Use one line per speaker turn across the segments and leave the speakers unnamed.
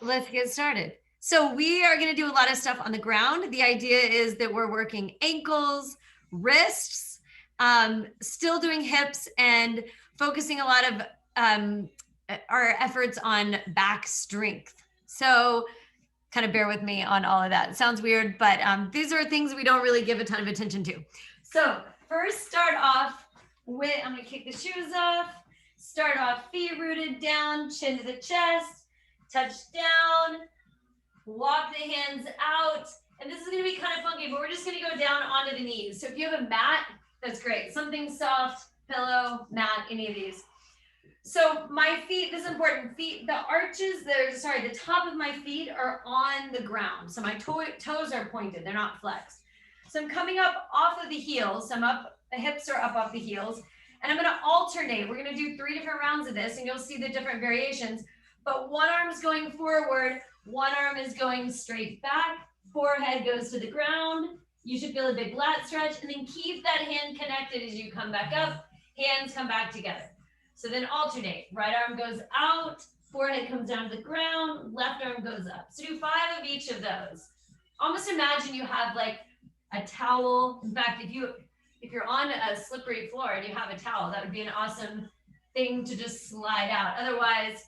Let's get started. So we are going to do a lot of stuff on the ground. The idea is that we're working ankles, wrists, still doing hips, and focusing a lot of our efforts on back strength. So kind of bear with me on all of that. It sounds weird, but these are things we don't really give a ton of attention to. So first start off with, I'm going to kick the shoes off. Start off feet rooted down, chin to the chest, touch down, walk the hands out. And this is going to be kind of funky, but we're just going to go down onto the knees. So if you have a mat, that's great. Something soft, pillow, mat, any of these. So my feet, this is important, feet, the arches, the top of my feet are on the ground. So my toes are pointed, they're not flexed. So I'm coming up off of the heels. I'm up, the hips are up off the heels. And I'm going to alternate. We're going to do 3 different rounds of this, and you'll see the different variations. But one arm is going forward, one arm is going straight back, forehead goes to the ground. You should feel a big lat stretch, and then keep that hand connected as you come back up. Hands come back together. So then alternate. Right arm goes out, forehead comes down to the ground, left arm goes up. So do 5 of each of those. Almost imagine you have like a towel. In fact, if you're on a slippery floor and you have a towel, that would be an awesome thing to just slide out. Otherwise,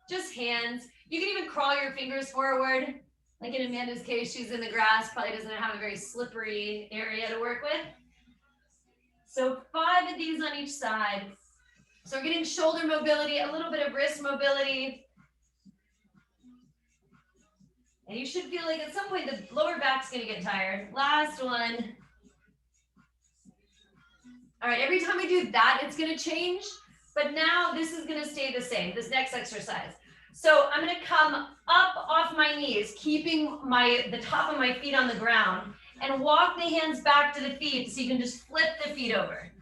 just hands. You can even crawl your fingers forward. Like in Amanda's case, she's in the grass, probably doesn't have a very slippery area to work with. So 5 of these on each side. So we're getting shoulder mobility, a little bit of wrist mobility. And you should feel like at some point the lower back's gonna get tired. Last one. All right, every time we do that, it's gonna change, but now this is gonna stay the same, this next exercise. So I'm gonna come up off my knees, keeping the top of my feet on the ground, and walk the hands back to the feet so you can just flip the feet over.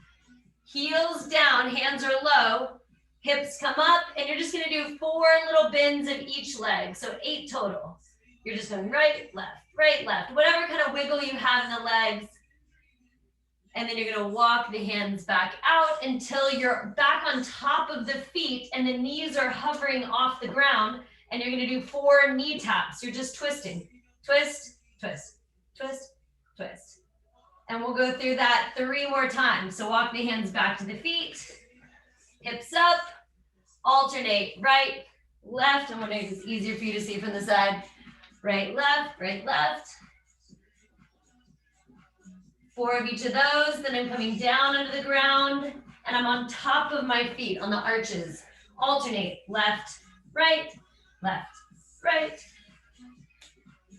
Heels down, hands are low, hips come up, and you're just gonna do 4 little bends of each leg, so 8 total. You're just going right, left, whatever kind of wiggle you have in the legs. And then you're gonna walk the hands back out until you're back on top of the feet and the knees are hovering off the ground, and you're gonna do 4 knee taps. You're just twisting, twist, twist, twist, twist. And we'll go through that 3 more times. So walk the hands back to the feet, hips up, alternate right, left. I'm gonna make this easier for you to see from the side. Right, left, 4 of each of those. Then I'm coming down onto the ground and I'm on top of my feet on the arches. Alternate, left, right,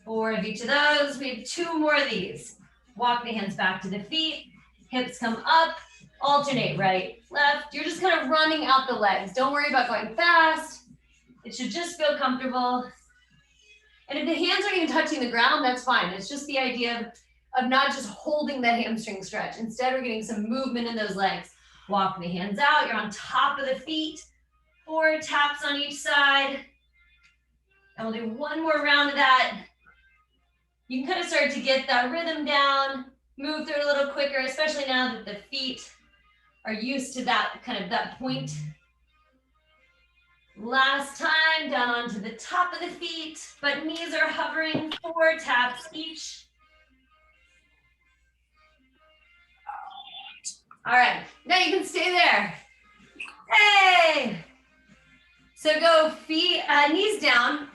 4 of each of those. We have 2 more of these. Walk the hands back to the feet, hips come up, alternate right, left. You're just kind of running out the legs. Don't worry about going fast. It should just feel comfortable. And if the hands aren't even touching the ground, that's fine. It's just the idea of not just holding that hamstring stretch. Instead, we're getting some movement in those legs. Walk the hands out. You're on top of the feet. 4 taps on each side. And we'll do 1 more round of that. You can kind of start to get that rhythm down, move through it a little quicker, especially now that the feet are used to that kind of that point. Last time, down onto the top of the feet, but knees are hovering, 4 taps each. All right, now you can stay there. Hey! So go feet, knees down.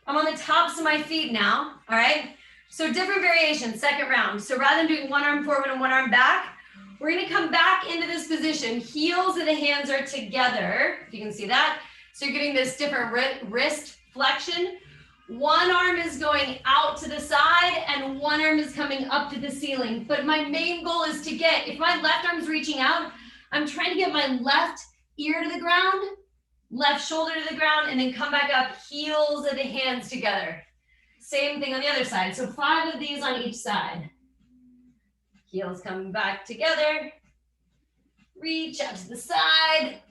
I'm on the tops of my feet now, all right? So different variations, second round. So rather than doing 1 arm forward and 1 arm back, we're gonna come back into this position. Heels of the hands are together, if you can see that. So you're getting this different wrist flexion. 1 arm is going out to the side and 1 arm is coming up to the ceiling. But my main goal is to get, if my left arm's reaching out, I'm trying to get my left ear to the ground, left shoulder to the ground, and then come back up, heels of the hands together. Same thing on the other side. So 5 of these on each side. Heels coming back together. Reach out to the side.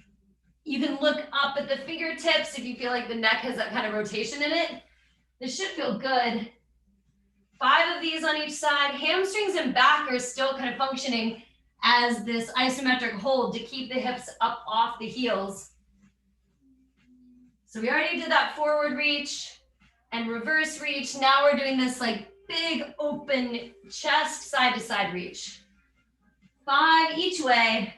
You can look up at the fingertips if you feel like the neck has that kind of rotation in it. This should feel good. 5 of these on each side. Hamstrings and back are still kind of functioning as this isometric hold to keep the hips up off the heels. So we already did that forward reach. and reverse reach. Now we're doing this like big open chest, side to side reach. 5 each way.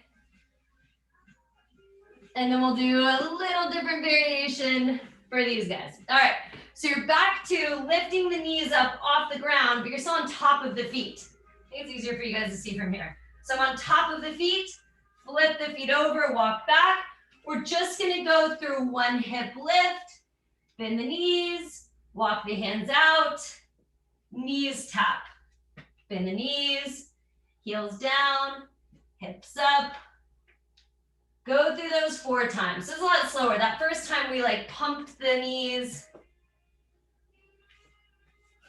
And then we'll do a little different variation for these guys. All right, so you're back to lifting the knees up off the ground, but you're still on top of the feet. I think it's easier for you guys to see from here. So I'm on top of the feet, flip the feet over, walk back. We're just gonna go through one hip lift, bend the knees, walk the hands out, knees tap, bend the knees, heels down, hips up. Go through those 4 times. This is a lot slower. That first time we like pumped the knees.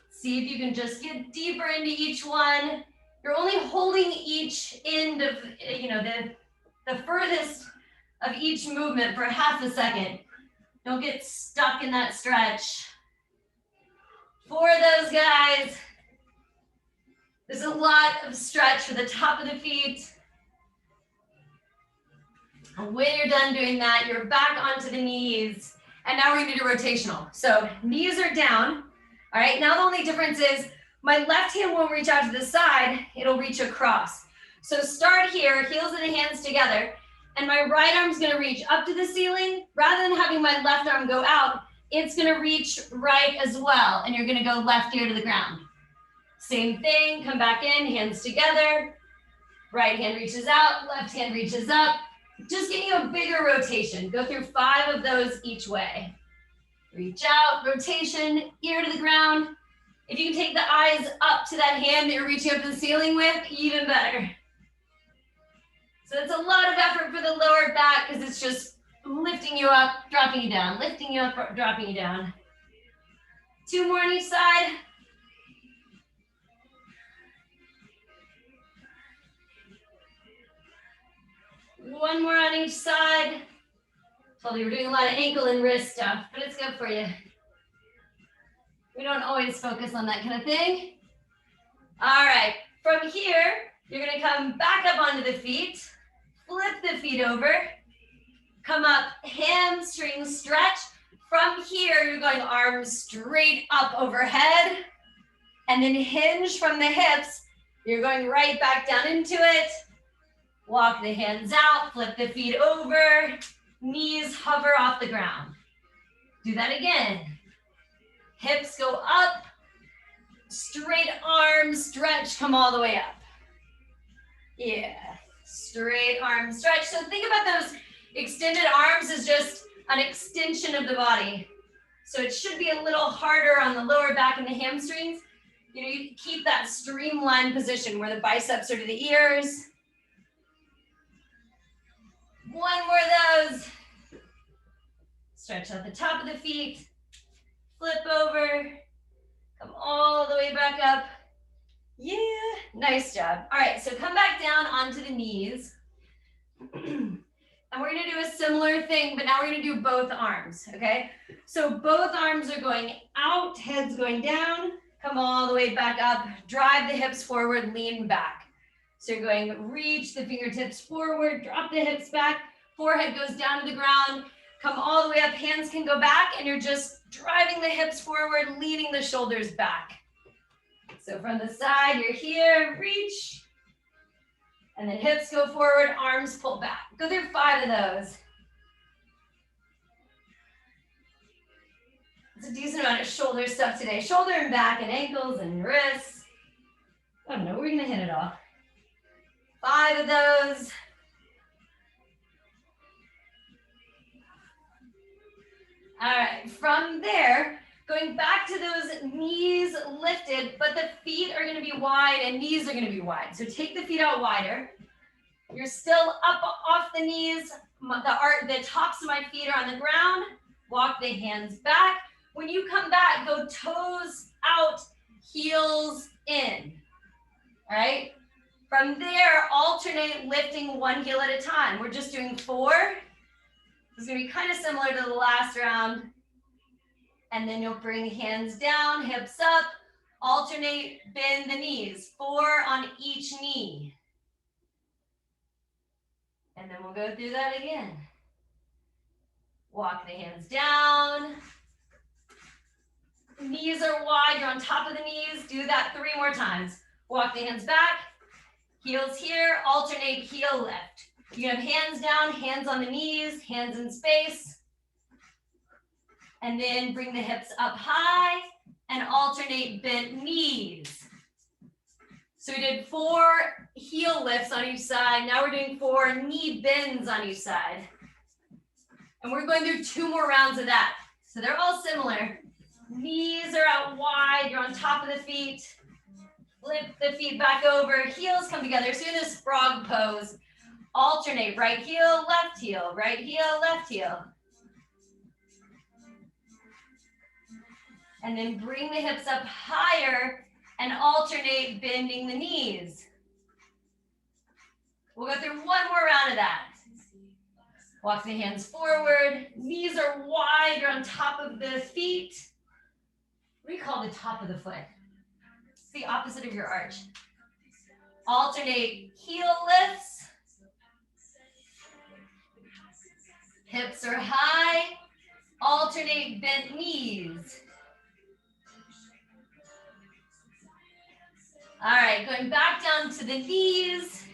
See if you can just get deeper into each one. You're only holding each end of, the furthest of each movement for half a second. Don't get stuck in that stretch. For those guys, there's a lot of stretch for the top of the feet. And when you're done doing that, you're back onto the knees. And now we're gonna do rotational. So knees are down. All right, now the only difference is my left hand won't reach out to the side, it'll reach across. So start here, heels and the hands together, and my right arm's gonna reach up to the ceiling. Rather than having my left arm go out, it's gonna reach right as well, and you're gonna go left ear to the ground. Same thing, come back in, hands together. Right hand reaches out, left hand reaches up. Just give you a bigger rotation. Go through 5 of those each way. Reach out, rotation, ear to the ground. If you can take the eyes up to that hand that you're reaching up to the ceiling with, even better. So it's a lot of effort for the lower back because it's just lifting you up, dropping you down, lifting you up, dropping you down. 2 more on each side. One more on each side. Told you we're doing a lot of ankle and wrist stuff, but it's good for you. We don't always focus on that kind of thing. All right, from here, you're gonna come back up onto the feet, flip the feet over, come up, hamstring stretch. From here, you're going arms straight up overhead, and then hinge from the hips. You're going right back down into it. Walk the hands out, flip the feet over, knees hover off the ground. Do that again. Hips go up, straight arms stretch, come all the way up. Yeah, straight arm stretch. So think about those extended arms as just an extension of the body. So it should be a little harder on the lower back and the hamstrings. You keep that streamlined position where the biceps are to the ears. 1 more of those. Stretch out the top of the feet, flip over, come all the way back up. Yeah, nice job. All right, so come back down onto the knees. And we're gonna do a similar thing, but now we're gonna do both arms, okay? So both arms are going out, head's going down, come all the way back up, drive the hips forward, lean back. So you're going reach the fingertips forward, drop the hips back, forehead goes down to the ground, come all the way up, hands can go back, and you're just driving the hips forward, leaning the shoulders back. So from the side, you're here, reach, and then hips go forward, arms pull back. Go through 5 of those. It's a decent amount of shoulder stuff today. Shoulder and back and ankles and wrists. I don't know, we're gonna hit it all. 5 of those. All right, from there, going back to those knees lifted, but the feet are gonna be wide and knees are gonna be wide. So take the feet out wider. You're still up off the knees. The tops of my feet are on the ground. Walk the hands back. When you come back, go toes out, heels in, all right? From there, alternate lifting 1 heel at a time. We're just doing 4. This is gonna be kind of similar to the last round. And then you'll bring hands down, hips up, alternate, bend the knees. 4 on each knee. And then we'll go through that again. Walk the hands down, Knees are wide, you're on top of the knees. Do that 3 more times. Walk the hands back, heels here, alternate heel lift. You have hands down, hands on the knees, hands in space. And then bring the hips up high and alternate bent knees. So we did 4 heel lifts on each side. Now we're doing 4 knee bends on each side. And we're going through 2 more rounds of that. So they're all similar. Knees are out wide, you're on top of the feet. Flip the feet back over, heels come together. So in this frog pose, alternate right heel, left heel, right heel, left heel. And then bring the hips up higher and alternate bending the knees. We'll go through 1 more round of that. Walk the hands forward, knees are wide, you're on top of the feet. What do you call the top of the foot? It's the opposite of your arch. Alternate heel lifts. Hips are high, alternate bent knees. All right, going back down to the knees.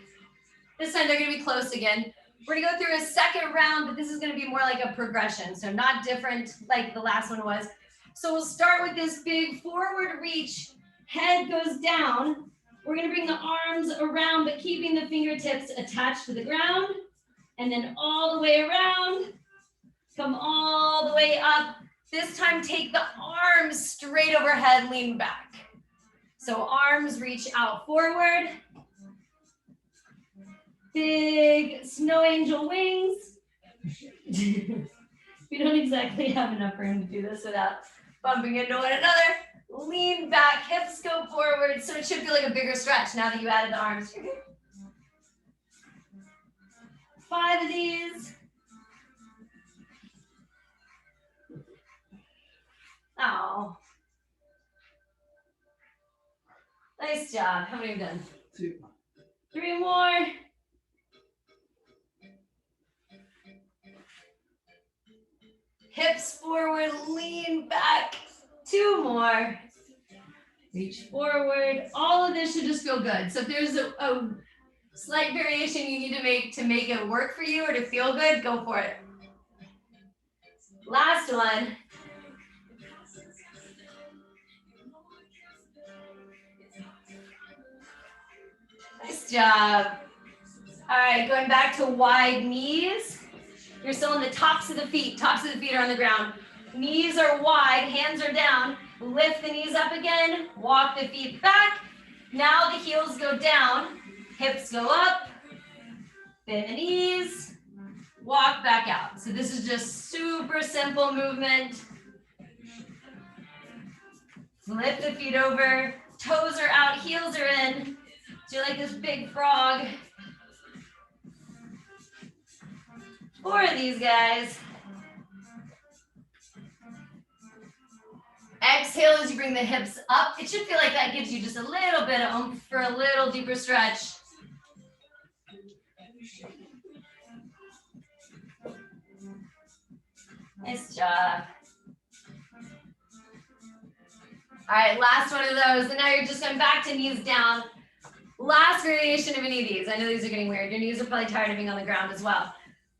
This time they're gonna be close again. We're gonna go through a second round, but this is gonna be more like a progression. So not different like the last one was. So we'll start with this big forward reach. Head goes down. We're gonna bring the arms around, but keeping the fingertips attached to the ground. And then all the way around. Come all the way up. This time take the arms straight overhead, lean back. So arms reach out forward. Big snow angel wings. We don't exactly have enough room to do this without bumping into one another. Lean back, hips go forward. So it should feel like a bigger stretch now that you added the arms. 5 of these. Oh. Nice job. How many have you done?
2.
3 more. Hips forward, lean back. 2 more. Reach forward. All of this should just feel good. So if there's a slight variation you need to make it work for you or to feel good, go for it. Last one. Nice job. All right, going back to wide knees. You're still on the tops of the feet. Tops of the feet are on the ground. Knees are wide, hands are down. Lift the knees up again. Walk the feet back. Now the heels go down. Hips go up. Bend the knees. Walk back out. So this is just super simple movement. Flip the feet over. Toes are out, heels are in. So you're like this big frog. 4 of these guys. Exhale as you bring the hips up. It should feel like that gives you just a little bit of oomph for a little deeper stretch. Nice job. All right, last one of those. And now you're just going back to knees down. Last variation of any of these. I know these are getting weird. Your knees are probably tired of being on the ground as well.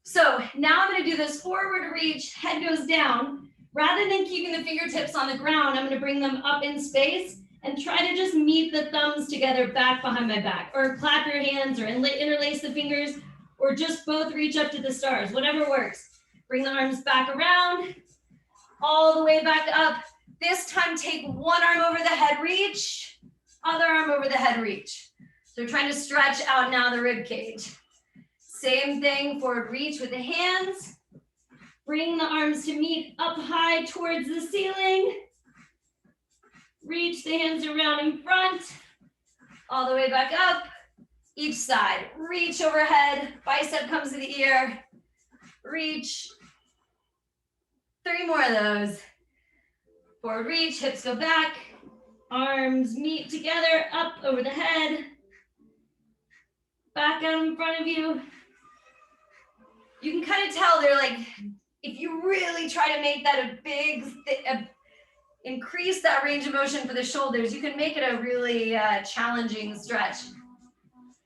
So now I'm going to do this forward reach, head goes down. Rather than keeping the fingertips on the ground, I'm going to bring them up in space and try to just meet the thumbs together back behind my back, or clap your hands or interlace the fingers, or just both reach up to the stars, whatever works. Bring the arms back around, all the way back up. This time take one arm over the head reach, other arm over the head reach. So we're trying to stretch out now the rib cage. Same thing, forward reach with the hands. Bring the arms to meet up high towards the ceiling. Reach the hands around in front, all the way back up. Each side, reach overhead, bicep comes to the ear. Reach. 3 more of those. Forward reach, hips go back. Arms meet together, up over the head. Back out in front of you. You can kind of tell they're like, if you really try to make that a big, increase that range of motion for the shoulders, you can make it a really challenging stretch.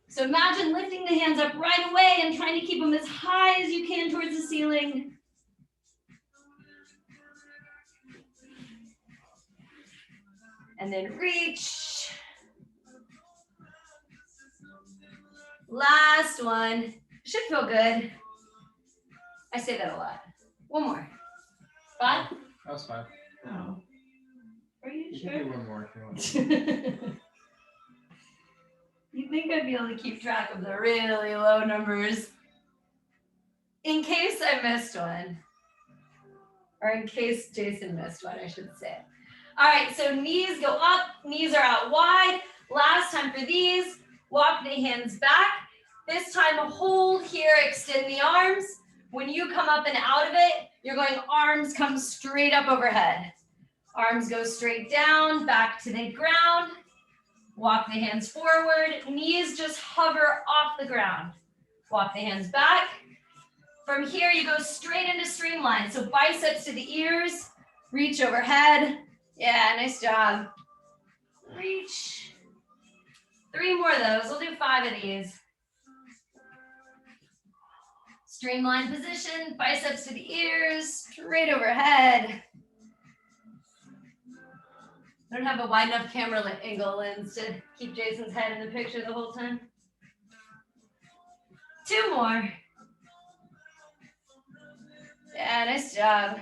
So imagine lifting the hands up right away and trying to keep them as high as you can towards the ceiling. And then reach. Last one. Should feel good. I say that a lot. One more. 5?
That was 5.
Oh. Are you
You
sure?
can do one more if you want.
You think I'd be able to keep track of the really low numbers? In case I missed one. Or in case Jason missed one, I should say. All right, so knees go up, knees are out wide. Last time for these, walk the hands back. This time hold here, extend the arms. When you come up and out of it, you're going arms come straight up overhead. Arms go straight down, back to the ground. Walk the hands forward, knees just hover off the ground. Walk the hands back. From here, you go straight into streamline. So biceps to the ears, reach overhead. Yeah, nice job. Reach. 3 more of those. We'll do 5 of these. Streamline position, biceps to the ears, straight overhead. I don't have a wide enough camera angle lens to keep Jason's head in the picture the whole time. 2 more. Yeah, nice job.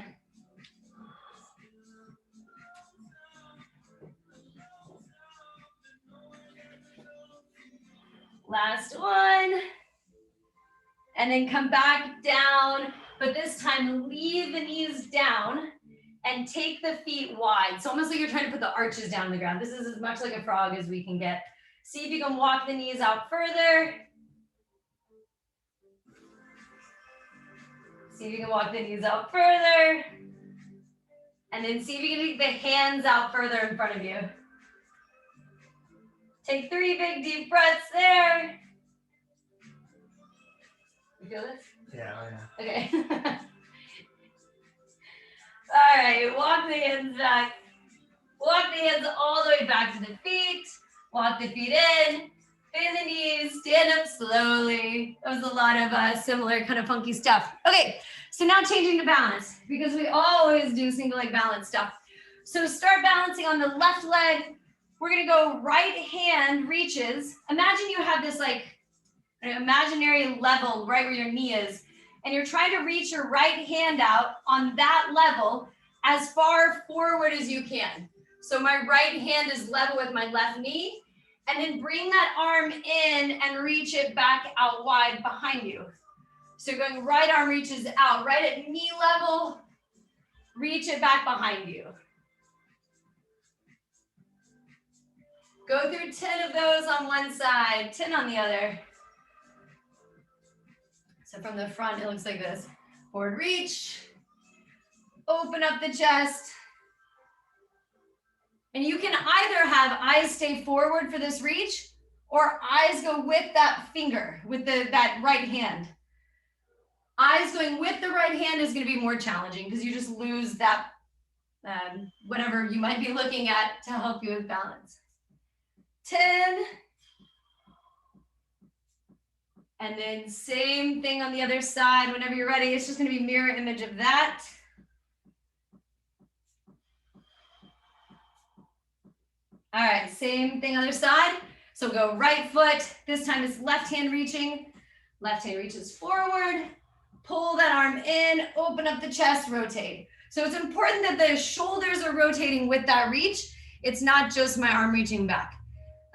Last one. And then come back down, but this time leave the knees down and take the feet wide. So almost like you're trying to put the arches down on the ground. This is as much like a frog as we can get. See if you can walk the knees out further. See if you can walk the knees out further. And then see if you can take the hands out further in front of you. Take 3 big deep breaths there. You feel this?
Yeah, oh yeah.
Okay. All right, walk the hands back. Walk the hands all the way back to the feet. Walk the feet in. Bend the knees. Stand up slowly. That was a lot of similar kind of funky stuff. Okay, so now changing to balance because we always do single leg balance stuff. So start balancing on the left leg. We're gonna go right hand reaches. Imagine you have this like an imaginary level right where your knee is, and you're trying to reach your right hand out on that level as far forward as you can. So my right hand is level with my left knee, and then bring that arm in and reach it back out wide behind you. So going right arm reaches out, right at knee level, reach it back behind you. Go through 10 of those on one side, 10 on the other. So from the front, it looks like this. Forward reach, open up the chest. And you can either have eyes stay forward for this reach or eyes go with that finger, with that right hand. Eyes going with the right hand is gonna be more challenging because you just lose that, whatever you might be looking at to help you with balance. 10. And then same thing on the other side. Whenever you're ready, it's just gonna be mirror image of that. All right, same thing other side. So go right foot. This time it's left hand reaching. Left hand reaches forward. Pull that arm in, open up the chest, rotate. So it's important that the shoulders are rotating with that reach. It's not just my arm reaching back.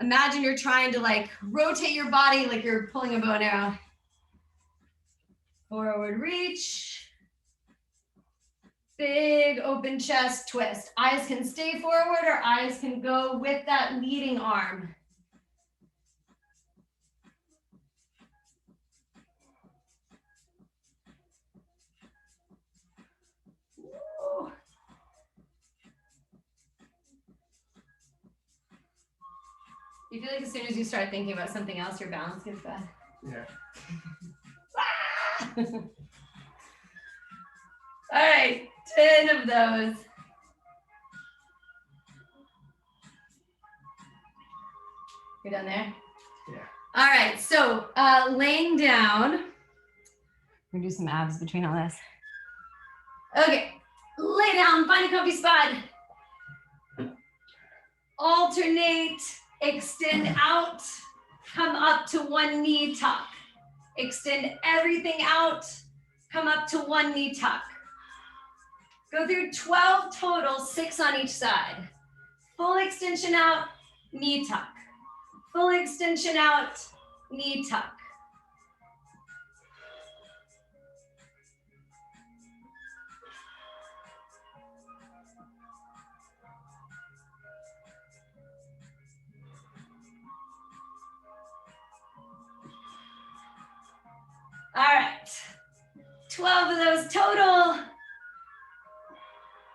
Imagine you're trying to like rotate your body like you're pulling a bow and arrow. Forward reach. Big open chest twist. Eyes can stay forward or eyes can go with that leading arm. Ooh. You feel like as soon as you start thinking about something else, your balance gets bad.
Yeah.
All right, 10 of those. You're done there?
Yeah.
All right, so laying down. We're gonna do some abs between all this. Okay, lay down, find a comfy spot. Alternate, extend out, come up to one knee tuck. Extend everything out, come up to one knee tuck. Go through 12 total, 6 on each side. Full extension out, knee tuck. Full extension out, knee tuck. All right, 12 of those total.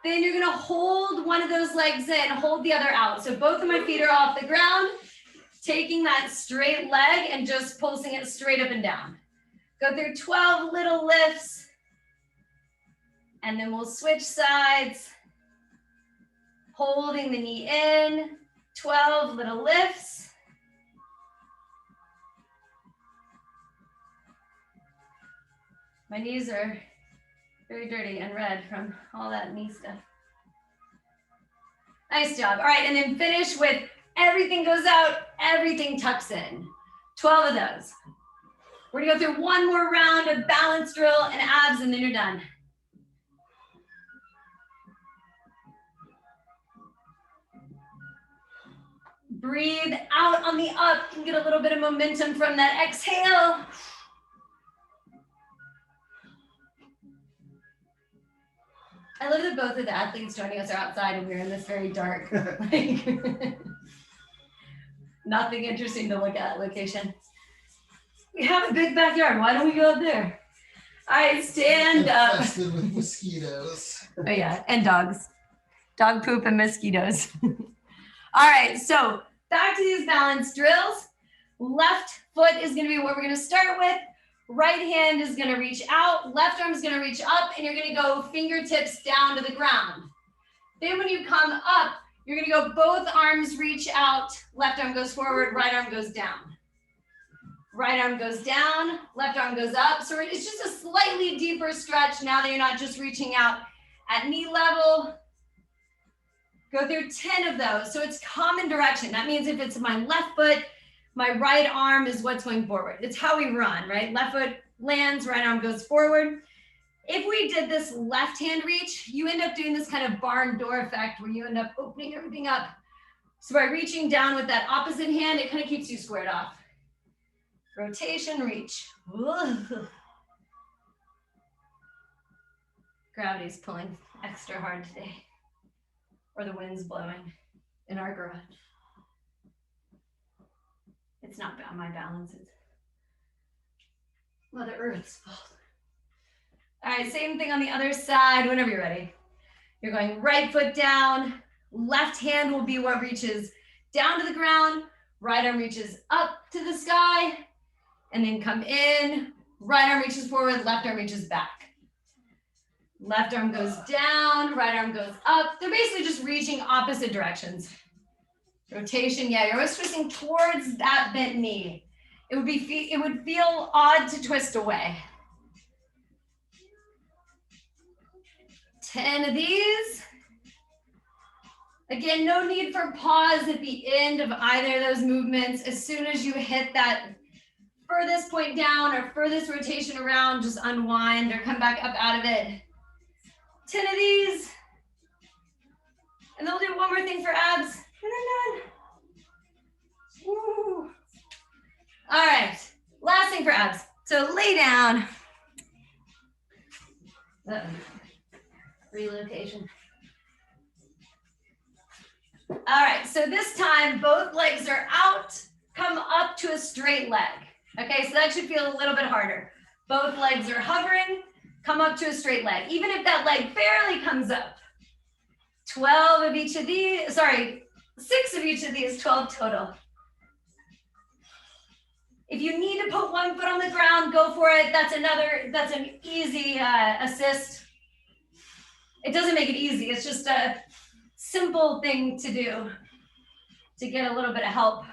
Then you're gonna hold one of those legs in, hold the other out. So both of my feet are off the ground, taking that straight leg and just pulsing it straight up and down. Go through 12 little lifts, and then we'll switch sides, holding the knee in, 12 little lifts. My knees are very dirty and red from all that knee stuff. Nice job. All right, and then finish with everything goes out, everything tucks in. 12 of those. We're gonna go through one more round of balance drill and abs, and then you're done. Breathe out on the up and get a little bit of momentum from that exhale. I love that both of the athletes joining us are outside and we're in this very dark, like, nothing interesting to look at location. We have a big backyard. Why don't we go up there? All right, stand up.
Infested with mosquitoes.
Oh yeah, and dogs. Dog poop and mosquitoes. All right, so back to these balance drills. Left foot is gonna be what we're gonna start with. Right hand is gonna reach out, left arm is gonna reach up, and you're gonna go fingertips down to the ground. Then when you come up, you're gonna go both arms reach out, left arm goes forward, right arm goes down. Right arm goes down, left arm goes up. So it's just a slightly deeper stretch now that you're not just reaching out at knee level. Go through 10 of those. So it's common direction. That means if it's my left foot, my right arm is what's going forward. It's how we run, right? Left foot lands, right arm goes forward. If we did this left hand reach, you end up doing this kind of barn door effect where you end up opening everything up. So by reaching down with that opposite hand, it kind of keeps you squared off. Rotation, reach. Ugh. Gravity's pulling extra hard today, or the wind's blowing in our garage. It's not my balance, it's Mother Earth's fault. All right, same thing on the other side, whenever you're ready. You're going right foot down, left hand will be what reaches down to the ground, right arm reaches up to the sky, and then come in, right arm reaches forward, left arm reaches back. Left arm goes down, right arm goes up. They're basically just reaching opposite directions. Rotation, yeah, you're always twisting towards that bent knee. It would feel odd to twist away. 10 of these. Again, no need for pause at the end of either of those movements. As soon as you hit that furthest point down or furthest rotation around, just unwind or come back up out of it. 10 of these. And then we'll do one more thing for abs. And then done. Woo. All right, last thing for abs. So lay down. Relocation. All right, so this time both legs are out, come up to a straight leg. Okay, so that should feel a little bit harder. Both legs are hovering, come up to a straight leg. Even if that leg barely comes up. 12 of each of these, 6 of each of these, 12 total. If you need to put one foot on the ground, go for it. That's an easy assist. It doesn't make it easy. It's just a simple thing to do to get a little bit of help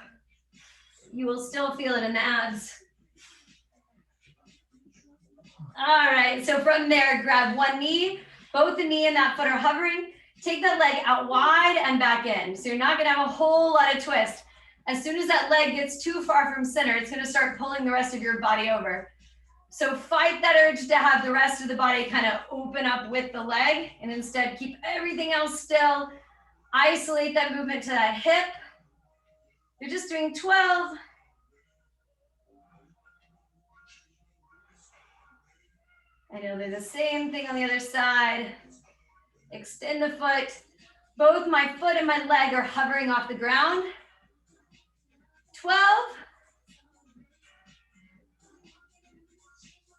you will still feel it in the abs. All right, so from there, grab one knee, both the knee and that foot are hovering. Take that leg out wide and back in. So you're not gonna have a whole lot of twist. As soon as that leg gets too far from center, it's gonna start pulling the rest of your body over. So fight that urge to have the rest of the body kind of open up with the leg, and instead keep everything else still. Isolate that movement to that hip. You're just doing 12. I know they're the same thing on the other side. Extend the foot. Both my foot and my leg are hovering off the ground. 12.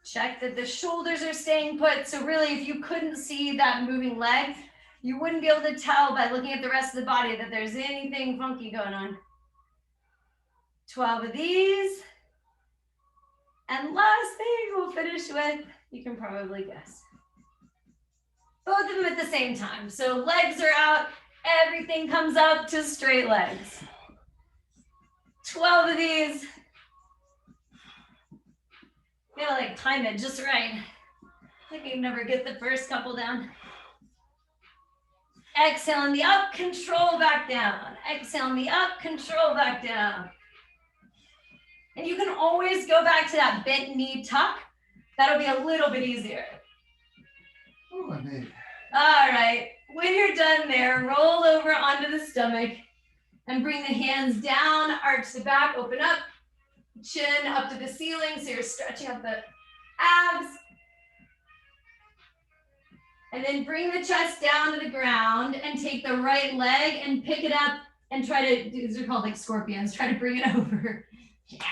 Check that the shoulders are staying put. So really, if you couldn't see that moving leg, you wouldn't be able to tell by looking at the rest of the body that there's anything funky going on. 12 of these. And last thing we'll finish with, you can probably guess. Both of them at the same time. So legs are out, everything comes up to straight legs. 12 of these. Gotta like time it just right. I think you never get the first couple down. Exhale in the up, control back down. Exhale in the up, control back down. And you can always go back to that bent knee tuck. That'll be a little bit easier.
Oh, my baby.
All right, when you're done there, roll over onto the stomach and bring the hands down, arch the back, open up, chin up to the ceiling, so you're stretching up the abs. And then bring the chest down to the ground and take the right leg and pick it up and try to, these are called like scorpions, try to bring it over. Yeah.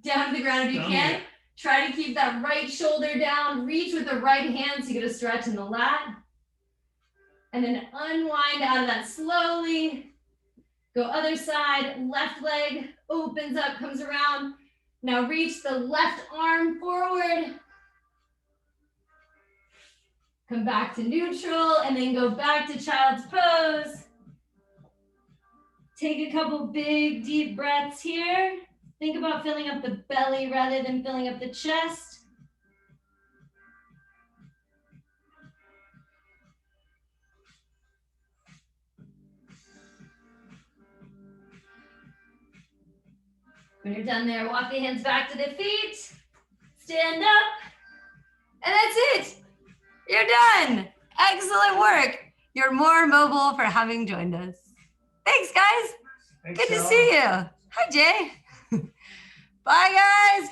Down to the ground if you can. Try to keep that right shoulder down. Reach with the right hand so you get a stretch in the lat. And then unwind out of that slowly. Go other side. Left leg opens up, comes around. Now reach the left arm forward. Come back to neutral and then go back to child's pose. Take a couple big deep breaths here. Think about filling up the belly rather than filling up the chest. When you're done there, walk the hands back to the feet. Stand up. And that's it. You're done. Excellent work. You're more mobile for having joined us. Thanks, guys.
Thanks,
Good to
Cheryl.
see you. Hi, Jay. Bye, guys.